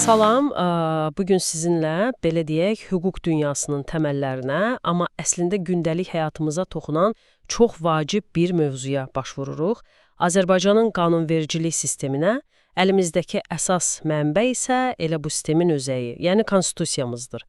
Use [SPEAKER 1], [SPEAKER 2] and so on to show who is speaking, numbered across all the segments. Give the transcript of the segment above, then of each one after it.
[SPEAKER 1] Salam, bugün sizinlə belə deyək, hüquq dünyasının təməllərinə, amma əslində gündəlik həyatımıza toxunan çox vacib bir mövzuya baş vururuq. Azərbaycanın qanunvericilik sisteminə, əlimizdəki əsas mənbə isə elə bu sistemin özəyi, yəni konstitusiyamızdır.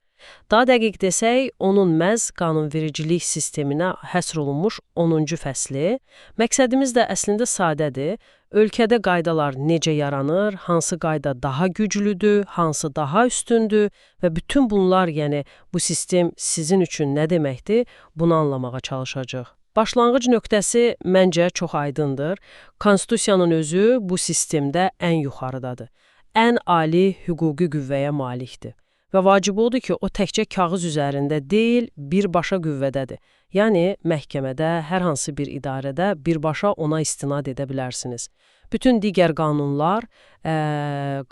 [SPEAKER 1] Daha dəqiq desək, onun məhz qanunvericilik sisteminə həsr olunmuş 10-cu fəsli. Məqsədimiz də əslində sadədir. Ölkədə qaydalar necə yaranır, hansı qayda daha güclüdür, hansı daha üstündür və bütün bunlar, yəni bu sistem sizin üçün nə deməkdir, bunu anlamağa çalışacağıq. Başlanğıc nöqtəsi məncə çox aydındır. Konstitusiyanın özü bu sistemdə ən yuxarıdadır. Ən ali hüquqi qüvvəyə malikdir. Və vacib odur ki, o təkcə kağız üzərində deyil, birbaşa qüvvədədir. Yəni, məhkəmədə, hər hansı bir idarədə birbaşa ona istinad edə bilərsiniz. Bütün digər qanunlar,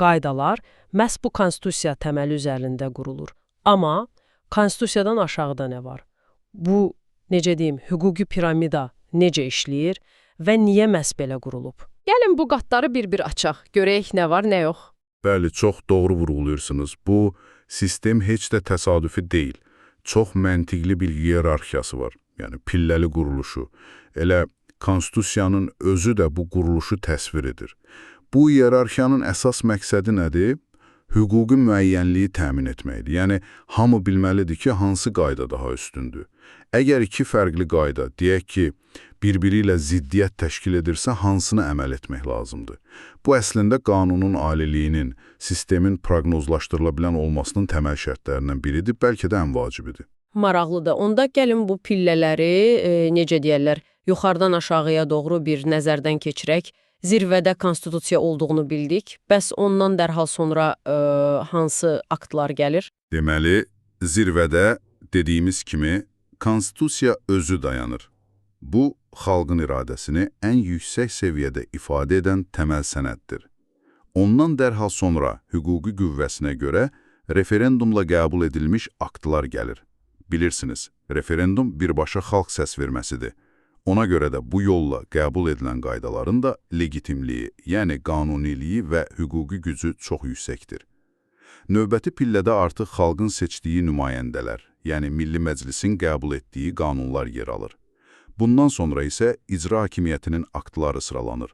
[SPEAKER 1] qaydalar məhz bu konstitusiya təməli üzərində qurulur. Amma konstitusiyadan aşağıda nə var? Bu, necə deyim, hüquqi piramida necə işləyir və niyə məhz belə qurulub?
[SPEAKER 2] Gəlin bu qatları bir-bir açaq, görək nə var, nə yox.
[SPEAKER 3] Bəli, çox doğru vurğulayırsınız. Bu sistem heç də təsadüfi deyil. Çox məntiqli bir hiyerarxiyası var. Yəni, pilləli quruluşu. Elə konstitusiyanın özü də bu quruluşu təsvir edir. Bu hiyerarxiyanın əsas məqsədi nədir? Hüquqi müəyyənliyi təmin etməkdir. Yəni, hamı bilməlidir ki, hansı qayda daha üstündür. Əgər iki fərqli qayda, deyək ki, bir-biri ilə ziddiyyət təşkil edirsə, hansını əməl etmək lazımdır? Bu, əslində qanunun aliliyinin, sistemin proqnozlaşdırıla bilən olmasının təməl şərtlərindən biridir, bəlkə də ən vacibidir.
[SPEAKER 2] Maraqlıdır. Onda gəlin bu pillələri, necə deyərlər, yuxarıdan aşağıya doğru bir nəzərdən keçirək. Zirvədə konstitusiya olduğunu bildik. Bəs ondan dərhal sonra hansı aktlar gəlir?
[SPEAKER 3] Deməli, zirvədə dediyimiz kimi konstitusiya özü dayanır. Bu, xalqın iradəsini ən yüksək səviyyədə ifadə edən təməl sənəddir. Ondan dərhal sonra hüquqi qüvvəsinə görə referendumla qəbul edilmiş aktlar gəlir. Bilirsiniz, referendum birbaşa xalq səs verməsidir. Ona görə də bu yolla qəbul edilən qaydaların da legitimliyi, yəni qanuniliyi və hüquqi gücü çox yüksəkdir. Növbəti pillədə artıq xalqın seçdiyi nümayəndələr, yəni Milli Məclisin qəbul etdiyi qanunlar yer alır. Bundan sonra isə icra hakimiyyətinin aktları sıralanır.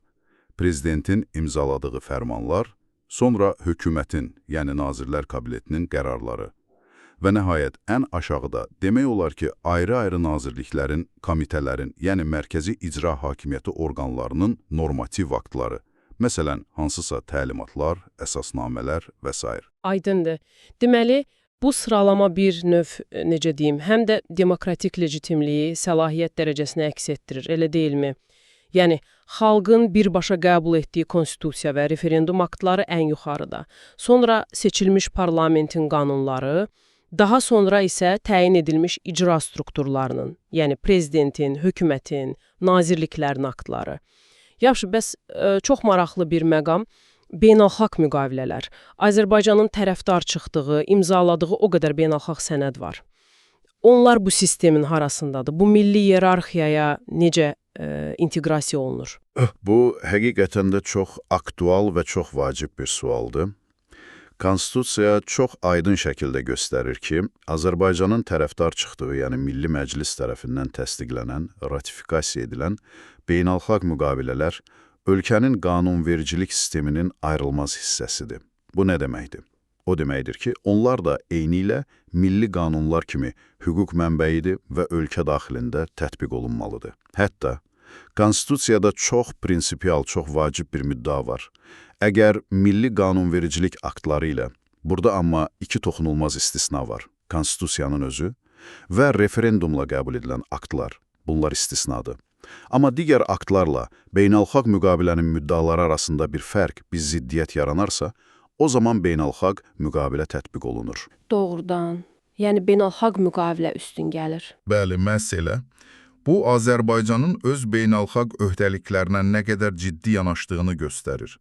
[SPEAKER 3] Prezidentin imzaladığı fərmanlar, sonra hökumətin, yəni Nazirlər Kabinetinin qərarları. Və nəhayət, ən aşağıda demək olar ki, ayrı-ayrı nazirliklərin, komitələrin, yəni mərkəzi icra hakimiyyəti orqanlarının normativ aktları, məsələn, hansısa təlimatlar, əsasnamələr və s.
[SPEAKER 1] Aydındır. Deməli, bu sıralama bir növ, necə deyim, həm də demokratik legitimliyi, səlahiyyət dərəcəsini əks etdirir, elə deyilmi? Yəni, xalqın birbaşa qəbul etdiyi konstitusiya və referendum aktları ən yuxarıda. Sonra seçilmiş parlamentin qanunları, daha sonra isə təyin edilmiş icra strukturlarının, yəni prezidentin, hökumətin, nazirliklərin aktları. Yaxşı, bəs çox maraqlı bir məqam beynəlxalq müqavilələr. Azərbaycanın tərəfdar çıxdığı, imzaladığı o qədər beynəlxalq sənəd var. Onlar bu sistemin harasındadır? Bu milli hiyerarxiyaya necə inteqrasiya olunur?
[SPEAKER 3] Bu, həqiqətən də çox aktual və çox vacib bir sualdır. Konstitusiya çox aydın şəkildə göstərir ki, Azərbaycanın tərəfdar çıxdığı, yəni Milli Məclis tərəfindən təsdiqlənən, ratifikasiya edilən beynəlxalq müqavilələr ölkənin qanunvericilik sisteminin ayrılmaz hissəsidir. Bu nə deməkdir? O deməkdir ki, onlar da eynilə milli qanunlar kimi hüquq mənbəyidir və ölkə daxilində tətbiq olunmalıdır. Hətta, Konstitusiyada çox prinsipial, çox vacib bir müddəa var. Əgər milli qanunvericilik aktları ilə, burada amma iki toxunulmaz istisna var, Konstitusiyanın özü və referendumla qəbul edilən aktlar, bunlar istisnadır. Amma digər aktlarla beynəlxalq müqavilənin müddəaları arasında bir fərq, bir ziddiyyət yaranarsa, o zaman beynəlxalq müqavilə tətbiq olunur.
[SPEAKER 2] Doğrudan, yəni beynəlxalq müqavilə üstün gəlir.
[SPEAKER 4] Bəli, məhz elə. Bu, Azərbaycanın öz beynəlxalq öhdəliklərinə nə qədər ciddi yanaşdığını göstərir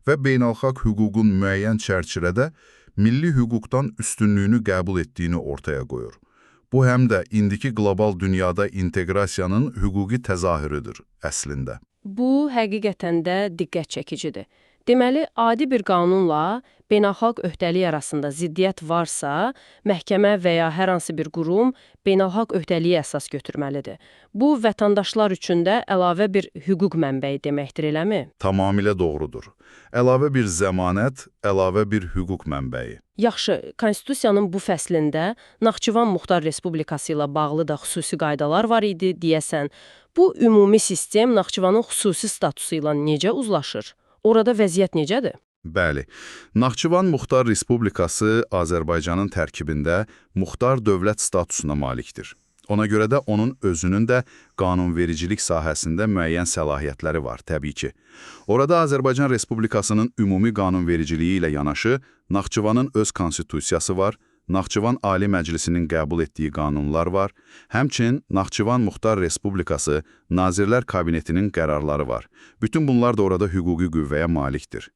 [SPEAKER 4] və beynəlxalq hüququn müəyyən çərçivədə milli hüquqdan üstünlüyünü qəbul etdiyini ortaya qoyur. Bu, həm də indiki qlobal dünyada inteqrasiyanın hüquqi təzahürüdür əslində.
[SPEAKER 2] Bu, həqiqətən də diqqət çəkicidir. Deməli, adi bir qanunla beynəlxalq öhdəlik arasında ziddiyyət varsa, məhkəmə və ya hər hansı bir qurum beynəlxalq öhdəliyə əsas götürməlidir. Bu, vətəndaşlar üçün də əlavə bir hüquq mənbəyi deməkdir, eləmi?
[SPEAKER 4] Tamamilə doğrudur. Əlavə bir zəmanət, əlavə bir hüquq mənbəyi.
[SPEAKER 2] Yaxşı, Konstitusiyanın bu fəslində Naxçıvan Muxtar Respublikası ilə bağlı da xüsusi qaydalar var idi, deyəsən. Bu ümumi sistem Naxçıvanın xüsusi statusu ilə necə uzlaşır? Orada vəziyyət necədir?
[SPEAKER 4] Bəli, Naxçıvan Muxtar Respublikası Azərbaycanın tərkibində muxtar dövlət statusuna malikdir. Ona görə də onun özünün də qanunvericilik sahəsində müəyyən səlahiyyətləri var, təbii ki. Orada Azərbaycan Respublikasının ümumi qanunvericiliyi ilə yanaşı, Naxçıvanın öz konstitusiyası var, Naxçıvan Ali Məclisinin qəbul etdiyi qanunlar var, həmçinin Naxçıvan Muxtar Respublikası Nazirlər Kabinetinin qərarları var. Bütün bunlar da orada hüquqi qüvvəyə malikdir.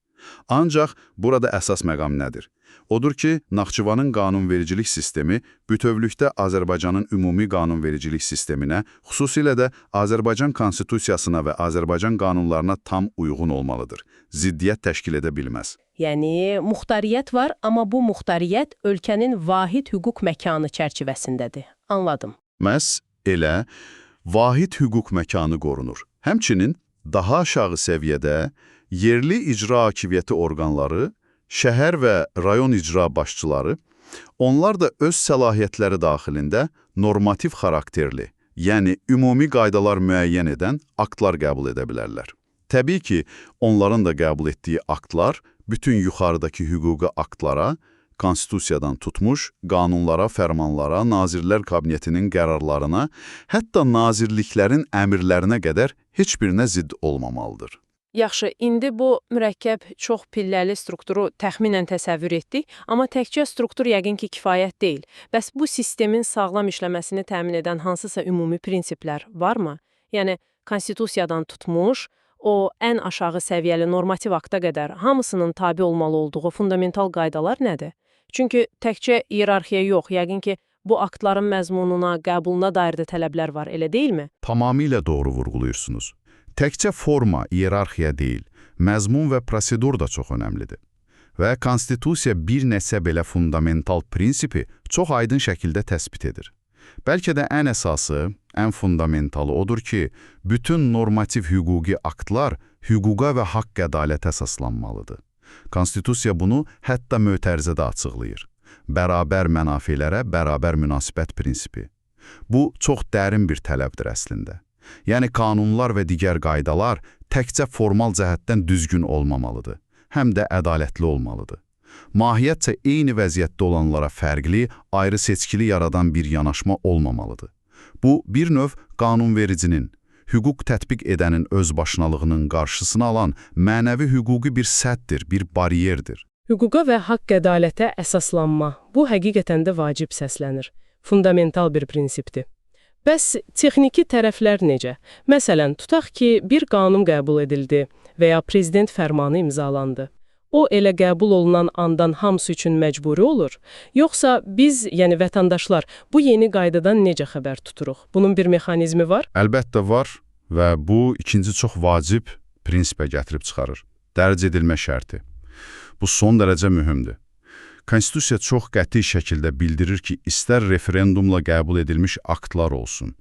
[SPEAKER 4] Ancaq burada əsas məqam nədir? Odur ki, Naxçıvanın qanunvericilik sistemi bütövlükdə Azərbaycanın ümumi qanunvericilik sisteminə, xüsusilə də Azərbaycan konstitusiyasına və Azərbaycan qanunlarına tam uyğun olmalıdır. Ziddiyyət təşkil edə bilməz.
[SPEAKER 2] Yəni, muxtariyyət var, amma bu muxtariyyət ölkənin vahid hüquq məkanı çərçivəsindədir. Anladım.
[SPEAKER 3] Məhz elə vahid hüquq məkanı qorunur. Həmçinin daha aşağı səviyyədə yerli icra hakimiyyəti orqanları, şəhər və rayon icra başçıları, onlar da öz səlahiyyətləri daxilində normativ xarakterli, yəni ümumi qaydalar müəyyən edən aktlar qəbul edə bilərlər. Təbii ki, onların da qəbul etdiyi aktlar bütün yuxarıdakı hüquqi aktlara, konstitusiyadan tutmuş, qanunlara, fərmanlara, Nazirlər Kabinetinin qərarlarına, hətta nazirliklərin əmrlərinə qədər heç birinə zidd olmamalıdır.
[SPEAKER 2] Yaxşı, indi bu mürəkkəb, çox pilləli strukturu təxminən təsəvvür etdik, amma təkcə struktur yəqin ki, kifayət deyil. Bəs bu sistemin sağlam işləməsini təmin edən hansısa ümumi prinsiplər varmı? Yəni, konstitusiyadan tutmuş, o ən aşağı səviyyəli normativ akta qədər hamısının tabe olmalı olduğu fundamental qaydalar nədir? Çünki təkcə iyerarxiya yox, yəqin ki, bu aktların məzmununa, qəbuluna dair də tələblər var, elə deyilmi?
[SPEAKER 3] Tamamilə doğru vurğuluyursunuz. Təkcə forma, iyerarxiya deyil, məzmun və prosedur da çox önəmlidir. Və konstitusiya bir neçə belə fundamental prinsipi çox aydın şəkildə təsbit edir. Bəlkə də ən əsası, ən fundamentalı odur ki, bütün normativ hüquqi aktlar hüquqa və haqq ədalətə əsaslanmalıdır. Konstitusiya bunu hətta mötərizədə açıqlayır. Bərabər mənafelərə bərabər münasibət prinsipi. Bu, çox dərin bir tələbdir əslində. Yəni, qanunlar və digər qaydalar təkcə formal cəhətdən düzgün olmamalıdır, həm də ədalətli olmalıdır. Mahiyyətcə eyni vəziyyətdə olanlara fərqli, ayrı seçkili yaradan bir yanaşma olmamalıdır. Bu, bir növ qanunvericinin, hüquq tətbiq edənin özbaşınalığının qarşısını alan mənəvi hüquqi bir sədddir, bir bariyerdir.
[SPEAKER 1] Hüquqa və haqq ədalətə əsaslanma, bu həqiqətən də vacib səslənir. Fundamental bir prinsipdir. Bəs texniki tərəflər necə? Məsələn, tutaq ki, bir qanun qəbul edildi və ya prezident fərmanı imzalandı. O, elə qəbul olunan andan hamısı üçün məcburi olur? Yoxsa biz, yəni vətəndaşlar, bu yeni qaydadan necə xəbər tuturuq? Bunun bir mexanizmi var?
[SPEAKER 3] Əlbəttə var və bu ikinci çox vacib prinsipə gətirib çıxarır. Dərc edilmə şərti. Bu son dərəcə mühümdür. Konstitusiya çox qəti şəkildə bildirir ki, istər referendumla qəbul edilmiş aktlar olsun,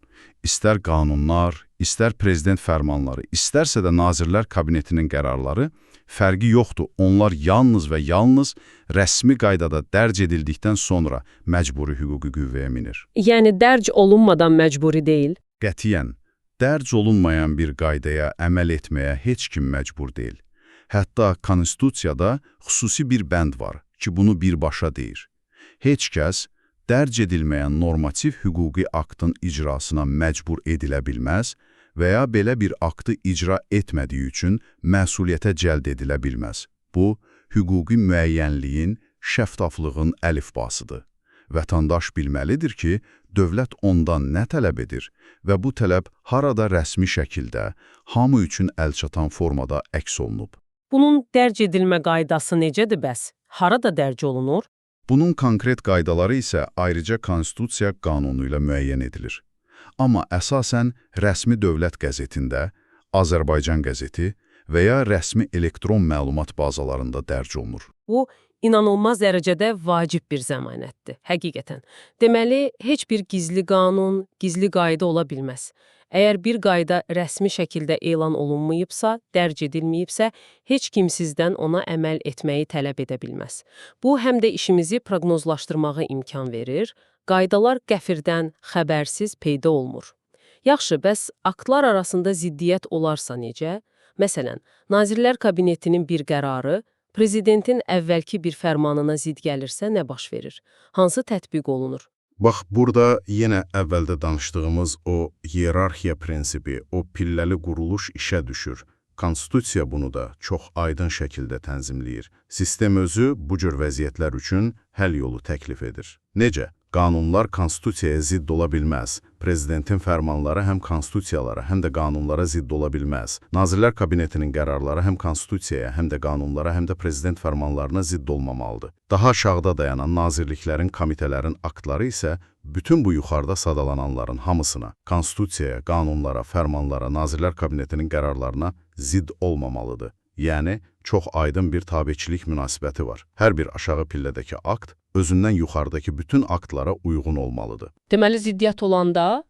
[SPEAKER 3] istər qanunlar, istər prezident fərmanları, istərsə də Nazirlər Kabinetinin qərarları, fərqi yoxdur. Onlar yalnız və yalnız rəsmi qaydada dərc edildikdən sonra məcburi hüquqi qüvvəyə minir.
[SPEAKER 2] Yəni, dərc olunmadan məcburi deyil?
[SPEAKER 3] Qətiyyən, dərc olunmayan bir qaydaya əməl etməyə heç kim məcbur deyil. Hətta Konstitusiyada xüsusi bir bənd var ki, bunu birbaşa deyir. Heç kəs dərc edilməyən normativ hüquqi aktın icrasına məcbur edilə bilməz və ya belə bir aktı icra etmədiyi üçün məsuliyyətə cəld edilə bilməz. Bu, hüquqi müəyyənliyin, şəffaflığın əlifbasıdır. Vətəndaş bilməlidir ki, dövlət ondan nə tələb edir və bu tələb harada rəsmi şəkildə, hamı üçün əlçatan formada əks olunub.
[SPEAKER 2] Bunun dərc edilmə qaydası necədir bəs? Harada dərc olunur?
[SPEAKER 3] Bunun konkret qaydaları isə ayrıca Konstitusiya qanunu ilə müəyyən edilir. Amma əsasən rəsmi dövlət qəzetində, Azərbaycan qəzeti və ya rəsmi elektron məlumat bazalarında dərc olunur.
[SPEAKER 1] Bu, inanılmaz dərəcədə vacib bir zəmanətdir, həqiqətən. Deməli, heç bir gizli qanun, gizli qayda ola bilməz. Əgər bir qayda rəsmi şəkildə elan olunmayıbsa, dərc edilməyibsə, heç kim sizdən ona əməl etməyi tələb edə bilməz. Bu, həm də işimizi proqnozlaşdırmağa imkan verir, qaydalar qəfirdən, xəbərsiz peyda olmur. Yaxşı, bəs aktlar arasında ziddiyyət olarsa necə? Məsələn, Nazirlər Kabinetinin bir qərarı prezidentin əvvəlki bir fərmanına zidd gəlirsə nə baş verir? Hansı tətbiq olunur?
[SPEAKER 3] Bax, burada yenə əvvəldə danışdığımız o hiyerarxiya prinsipi, o pilləli quruluş işə düşür. Konstitusiya bunu da çox aydın şəkildə tənzimləyir. Sistem özü bu cür vəziyyətlər üçün həll yolu təklif edir. Necə? Qanunlar konstitusiyaya zidd ola bilməz. Prezidentin fərmanları həm konstitusiyalara, həm də qanunlara zidd ola bilməz. Nazirlər Kabinetinin qərarları həm konstitusiyaya, həm də qanunlara, həm də prezident fərmanlarına zidd olmamalıdır. Daha aşağıda dayanan nazirliklərin, komitələrin aktları isə bütün bu yuxarıda sadalananların hamısına, konstitusiyaya, qanunlara, fərmanlara, Nazirlər Kabinetinin qərarlarına zidd olmamalıdır. Yəni, çox aydın bir tabeçilik münasibəti var. Hər bir aşağı pillədəki akt özündən yuxarıdakı bütün aktlara uyğun olmalıdır.
[SPEAKER 1] Deməli, ziddiyyət olanda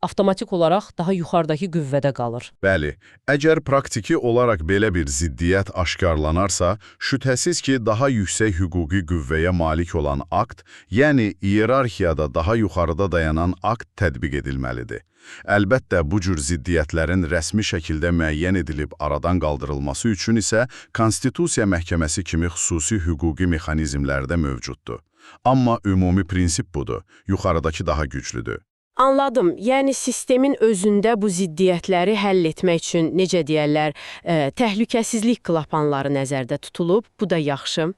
[SPEAKER 1] avtomatik olaraq daha yuxarıdakı qüvvədə qalır.
[SPEAKER 3] Bəli, əgər praktiki olaraq belə bir ziddiyyət aşkarlanarsa, şübhəsiz ki, daha yüksək hüquqi qüvvəyə malik olan akt, yəni hiyerarxiyada daha yuxarıda dayanan akt tətbiq edilməlidir. Əlbəttə, bu cür ziddiyyətlərin rəsmi şəkildə müəyyən edilib aradan qaldırılması üçün isə Konstitusiya Məhkəməsi kimi xüsusi hüquqi mexanizmlər də mövcuddur. Amma ümumi prinsip budur, yuxarıdakı daha güclüdür.
[SPEAKER 2] Anladım. Yəni sistemin özündə bu ziddiyyətləri həll etmək üçün necə deyərlər, təhlükəsizlik klapanları nəzərdə tutulub. Bu da yaxşı.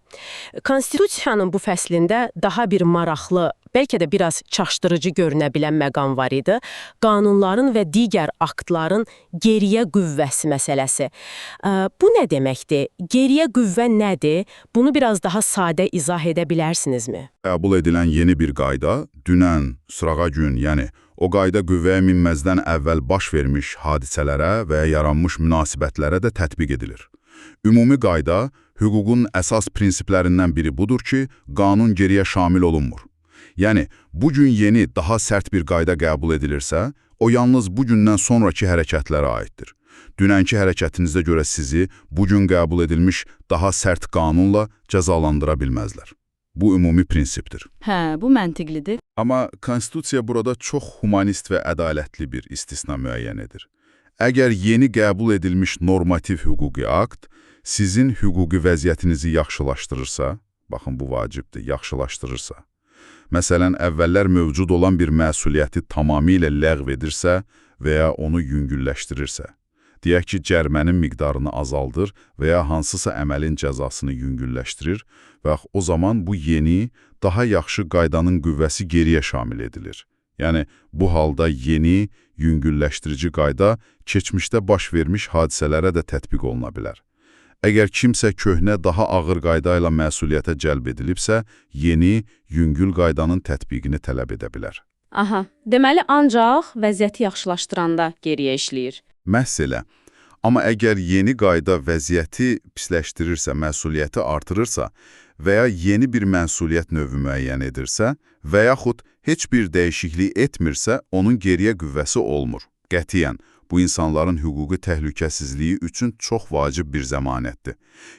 [SPEAKER 2] Konstitusiyanın bu fəslində daha bir maraqlı, bəlkə də biraz çaşdırıcı görünə bilən məqam var idi. Qanunların və digər aktların geriyə qüvvəsi məsələsi. Bu nə deməkdir? Geriyə qüvvə nədir? Bunu biraz daha sadə izah edə bilərsinizmi?
[SPEAKER 3] Qəbul edilən yeni bir qayda, dünən, sırağa gün, yəni o qayda qüvvəyə minməzdən əvvəl baş vermiş hadisələrə və yaranmış münasibətlərə də tətbiq edilir. Ümumi qayda, hüququn əsas prinsiplərindən biri budur ki, qanun geriyə şamil olunmur. Yəni, bugün yeni, daha sərt bir qayda qəbul edilirsə, o yalnız bugündən sonraki hərəkətlərə aiddir. Dünənki hərəkətinizə görə sizi bugün qəbul edilmiş daha sərt qanunla cəzalandıra bilməzlər. Bu ümumi prinsipdir.
[SPEAKER 5] Hə, bu məntiqlidir.
[SPEAKER 3] Amma Konstitusiya burada çox humanist və ədalətli bir istisna müəyyən edir. Əgər yeni qəbul edilmiş normativ hüquqi akt sizin hüquqi vəziyyətinizi yaxşılaşdırırsa, baxın bu vacibdir, yaxşılaşdırırsa, məsələn, əvvəllər mövcud olan bir məsuliyyəti tamamilə ləğv edirsə və ya onu yüngülləşdirirsə, deyək ki, cərimənin miqdarını azaldır və ya hansısa əməlin cəzasını yüngülləşdirir və o zaman bu yeni, daha yaxşı qaydanın qüvvəsi geriyə şamil edilir. Yəni, bu halda yeni, yüngülləşdirici qayda keçmişdə baş vermiş hadisələrə də tətbiq oluna bilər. Əgər kimsə köhnə, daha ağır qayda ilə məsuliyyətə cəlb edilibsə, yeni, yüngül qaydanın tətbiqini tələb edə bilər.
[SPEAKER 5] Aha, deməli ancaq vəziyyəti yaxşılaşdıranda geriyə işləyir.
[SPEAKER 3] Məhz elə. Amma əgər yeni qayda vəziyyəti pisləşdirirsə, məsuliyyəti artırırsa və ya yeni bir məsuliyyət növü müəyyən edirsə və yaxud heç bir dəyişiklik etmirsə, onun geriyə qüvvəsi olmur. Qətiyyən, bu insanların hüquqi təhlükəsizliyi üçün çox vacib bir zəmanətdir.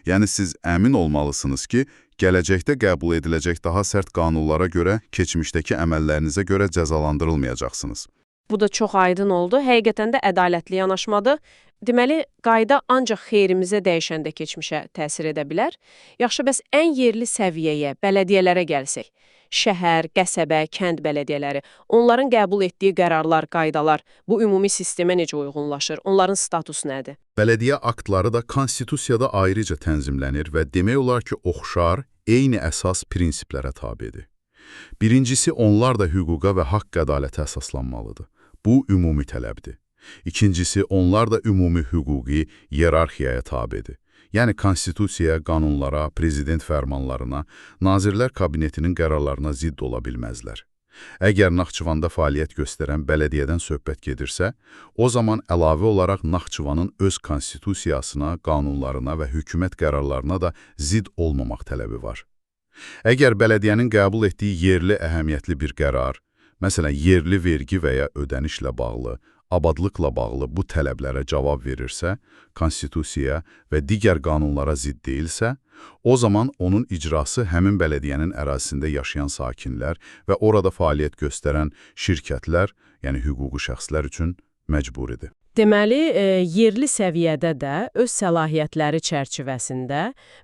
[SPEAKER 3] Yəni, siz əmin olmalısınız ki, gələcəkdə qəbul ediləcək daha sərt qanunlara görə, keçmişdəki əməllərinizə görə cəzalandırılmayacaqsınız.
[SPEAKER 2] Bu da çox aydın oldu. Həqiqətən də ədalətli yanaşmadır. Deməli, qayda ancaq xeyrimizə dəyişəndə keçmişə təsir edə bilər. Yaxşı, bəs ən yerli səviyyəyə, bələdiyyələrə gəlsək, şəhər, qəsəbə, kənd bələdiyyələri, onların qəbul etdiyi qərarlar, qaydalar bu ümumi sistemə necə uyğunlaşır? Onların statusu nədir?
[SPEAKER 3] Bələdiyyə aktları da Konstitusiyada ayrıca tənzimlənir və demək olar ki, oxşar, eyni əsas prinsiplərə tabedir. Birincisi, onlar da hüquqa və haqq ədalətə əsaslanmalıdır. Bu, ümumi tələbdir. İkincisi, onlar da ümumi hüquqi hiyerarxiyaya tabedir. Yəni, konstitusiyaya, qanunlara, prezident fərmanlarına, Nazirlər Kabinetinin qərarlarına zidd ola bilməzlər. Əgər Naxçıvanda fəaliyyət göstərən bələdiyyədən söhbət gedirsə, o zaman əlavə olaraq Naxçıvanın öz konstitusiyasına, qanunlarına və hökumət qərarlarına da zidd olmamaq tələbi var. Əgər bələdiyyənin qəbul etdiyi yerli əhəmiyyətli bir qərar, məsələn, yerli vergi və ya ödənişlə bağlı, abadlıqla bağlı bu tələblərə cavab verirsə, konstitusiya və digər qanunlara zidd deyilsə, o zaman onun icrası həmin bələdiyyənin ərazisində yaşayan sakinlər və orada fəaliyyət göstərən şirkətlər, yəni hüquqi şəxslər üçün məcburidir.
[SPEAKER 2] Deməli, yerli səviyyədə də öz səlahiyyətləri çərçivəsində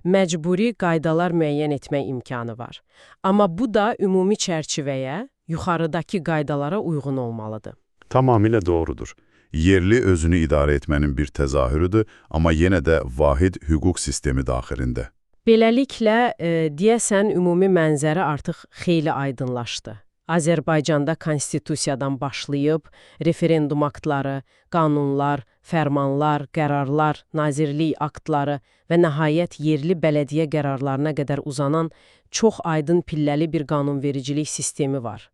[SPEAKER 2] məcburi qaydalar müəyyən etmək imkanı var. Amma bu da ümumi çərçivəyə, yuxarıdakı qaydalara uyğun olmalıdır.
[SPEAKER 3] Tamamilə doğrudur. Yerli özünü idarə etmənin bir təzahürüdür, amma yenə də vahid hüquq sistemi daxilində.
[SPEAKER 2] Beləliklə, deyəsən, ümumi mənzərə artıq xeyli aydınlaşdı. Azərbaycanda konstitusiyadan başlayıb, referendum aktları, qanunlar, fərmanlar, qərarlar, nazirlik aktları və nəhayət yerli bələdiyyə qərarlarına qədər uzanan çox aydın pilləli bir qanunvericilik sistemi var.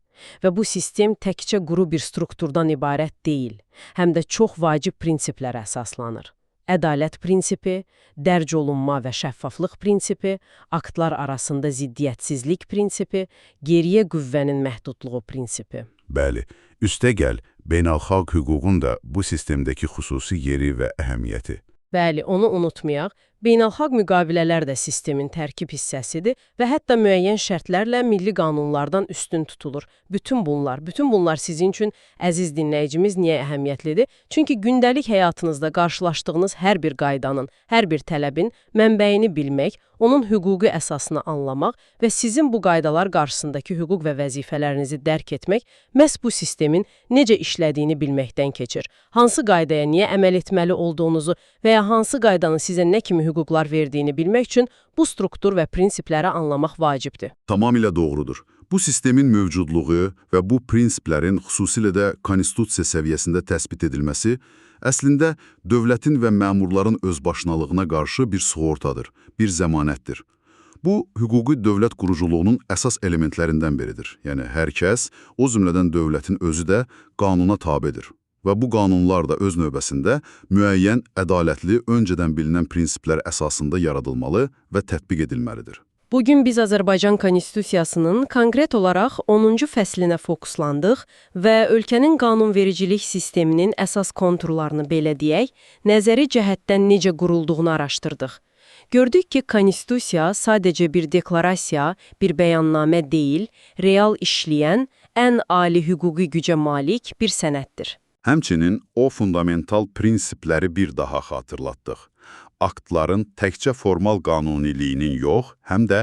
[SPEAKER 2] Və bu sistem təkcə quru bir strukturdan ibarət deyil, həm də çox vacib prinsiplərə əsaslanır. Ədalət prinsipi, dərc olunma və şəffaflıq prinsipi, aktlar arasında ziddiyyətsizlik prinsipi, geriyə qüvvənin məhdudluğu prinsipi.
[SPEAKER 3] Bəli, üstəgəl, beynəlxalq hüququn da bu sistemdəki xüsusi yeri və əhəmiyyəti.
[SPEAKER 2] Bəli, onu unutmayaq. Beynəlxalq müqavilələr də sistemin tərkib hissəsidir və hətta müəyyən şərtlərlə milli qanunlardan üstün tutulur. Bütün bunlar sizin üçün, əziz dinləyicimiz, niyə əhəmiyyətlidir? Çünki gündəlik həyatınızda qarşılaşdığınız hər bir qaydanın, hər bir tələbin mənbəyini bilmək, onun hüquqi əsasını anlamaq və sizin bu qaydalar qarşısındakı hüquq və vəzifələrinizi dərk etmək məhz bu sistemin necə işlədiyini bilməkdən keçir. Hansı qaydaya niyə əməl etməli olduğunuzu və ya hansı qaydanın sizə nə kimi hüquqlar verdiyini bilmək üçün bu struktur və prinsipləri anlamaq vacibdir.
[SPEAKER 3] Tamamilə doğrudur. Bu sistemin mövcudluğu və bu prinsiplərin xüsusilə də konstitusiya səviyyəsində təsbit edilməsi əslində dövlətin və məmurların özbaşınalığına qarşı bir sığortadır, bir zəmanətdir. Bu, hüquqi dövlət quruculuğunun əsas elementlərindən biridir. Yəni, hər kəs, o cümlədən dövlətin özü də qanuna tabedir. Və bu qanunlar da öz növbəsində müəyyən, ədalətli, öncədən bilinən prinsiplər əsasında yaradılmalı və tətbiq edilməlidir.
[SPEAKER 2] Bugün biz Azərbaycan Konstitusiyasının konkret olaraq 10-cu fəslinə fokuslandıq və ölkənin qanunvericilik sisteminin əsas konturlarını belə deyək, nəzəri cəhətdən necə qurulduğunu araşdırdıq. Gördük ki, Konstitusiya sadəcə bir deklarasiya, bir bəyannamə deyil, real işləyən, ən ali hüquqi gücə malik bir sənəddir.
[SPEAKER 3] Həmçinin o fundamental prinsipləri bir daha xatırlatdıq. Aktların təkcə formal qanuniliyinin yox, həm də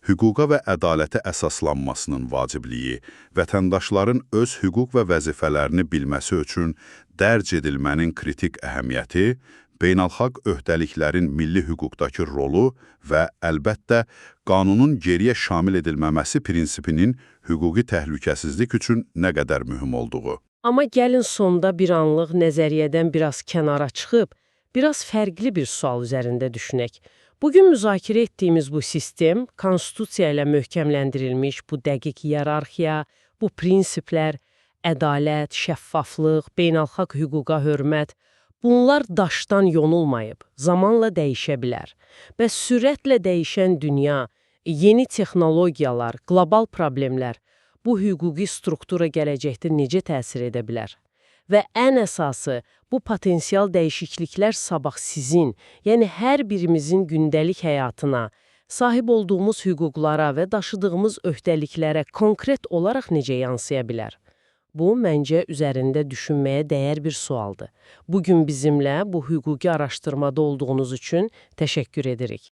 [SPEAKER 3] hüquqa və ədalətə əsaslanmasının vacibliyi, vətəndaşların öz hüquq və vəzifələrini bilməsi üçün dərc edilmənin kritik əhəmiyyəti, beynəlxalq öhdəliklərin milli hüquqdakı rolu və əlbəttə qanunun geriyə şamil edilməməsi prinsipinin hüquqi təhlükəsizlik üçün nə qədər mühüm olduğu.
[SPEAKER 2] Amma gəlin sonda bir anlıq nəzəriyyədən biraz kənara çıxıb, biraz fərqli bir sual üzərində düşünək. Bugün müzakirə etdiyimiz bu sistem, konstitusiya ilə möhkəmləndirilmiş bu dəqiq iyerarxiya, bu prinsiplər, ədalət, şəffaflıq, beynəlxalq hüquqa hörmət, bunlar daşdan yonulmayıb, zamanla dəyişə bilər. Və sürətlə dəyişən dünya, yeni texnologiyalar, qlobal problemlər bu hüquqi struktura gələcəkdə necə təsir edə bilər? Və ən əsası, bu potensial dəyişikliklər sabah sizin, yəni hər birimizin gündəlik həyatına, sahib olduğumuz hüquqlara və daşıdığımız öhdəliklərə konkret olaraq necə yansıya bilər? Bu, məncə, üzərində düşünməyə dəyər bir sualdır. Bugün bizimlə bu hüquqi araşdırmada olduğunuz üçün təşəkkür edirik.